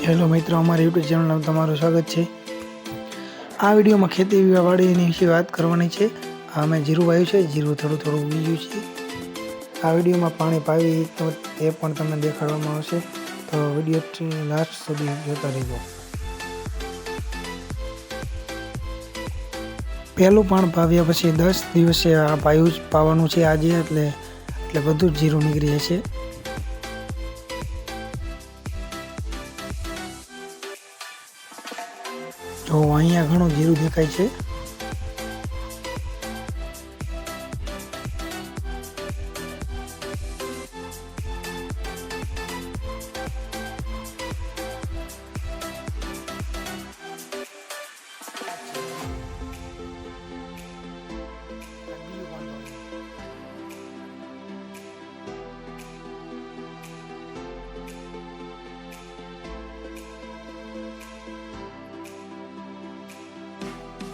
Hello મિત્રો, અમારી YouTube ચેનલમાં તમારું સ્વાગત છે। આ વિડીયોમાં ખેતી વાડીની વિશે વાત કરવાની છે। અમે જીરું વાવ્યું છે, જીરું થોડું ઉગી ગયું છે। આ વિડીયોમાં પાણી પાવી તો એ પણ તમને દેખાડવામાં આવશે, તો વિડીયો લાસ્ટ સુધી જોતા રહેજો। પહેલું પાણ પાવ્યા પછી 10 દિવસે આ પાવાનું છે આજે, એટલે બધું જ જીરું નીકળી જશે। તો અહીંયા ઘણું જીરું દેખાય છે।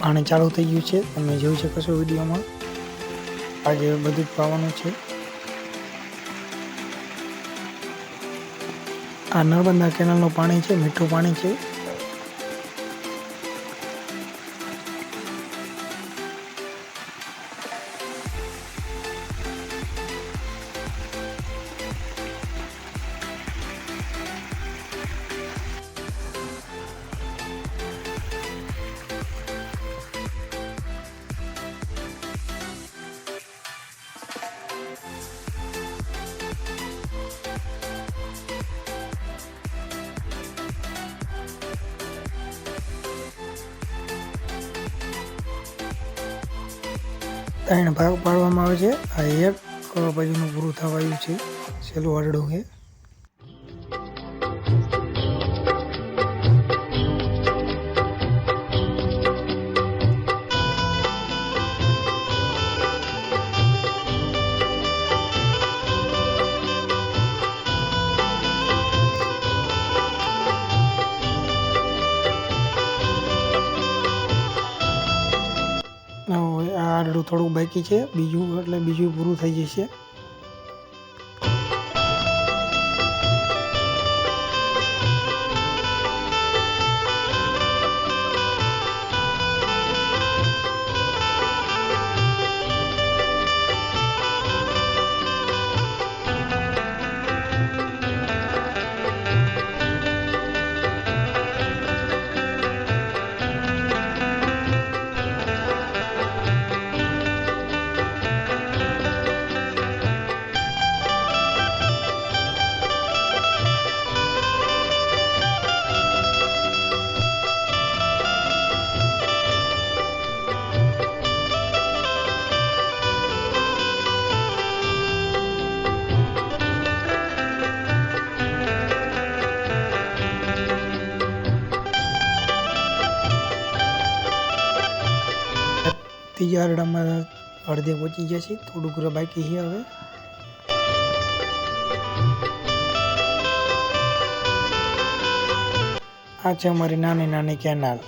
પાણી ચાલુ થઈ ગયું છે, તમે જોઈ શકો છો વિડીયોમાં। આજે બધું જ પાવાનું છે। આ નર્મદા કેનાલનું પાણી છે, મીઠું પાણી છે। ત્રણ ભાગ પાડવામાં આવે છે। આ એક બાજુનું પૂરું થવા આવ્યું છે, છેલ્લું હરડું છે। આ હરડું થોડું બાકી છે, બીજું પૂરું થઈ જશે। ત્રીજા હરડામાં અડધે પહોંચી ગયા છે, થોડુંક બાકી છે હવે। આ છે અમારી નાની કેનાલ।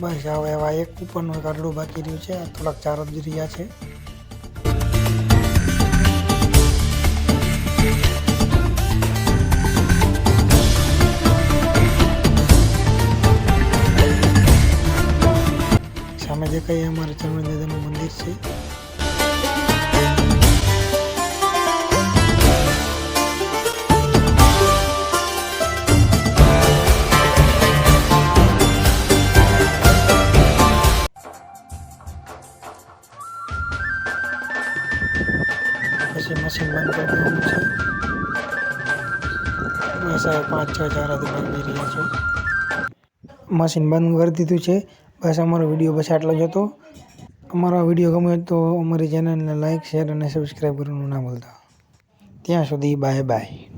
બસ હવે આ એક ઉપરનું કારડું બાકી રહ્યું છે, થોડાક ચાર જ રહ્યા છે. સામે દેખાય અમારા ચરમણ દાદાનું મંદિર છે. પછી મશીન બંધ કરી દેવાનું છે. બસ હવે 5-6 ચારાથી બાકી રહ્યા છે. મશીન બંધ કરી દીધું છે. બસ અમારો વિડીયો બસ આટલો જ હતો. અમારો આ વિડીયો ગમ્યો તો અમારી ચેનલને લાઇક, શેર અને સબસ્ક્રાઈબ કરવાનું ના ભૂલતા. ત્યાં સુધી બાય બાય.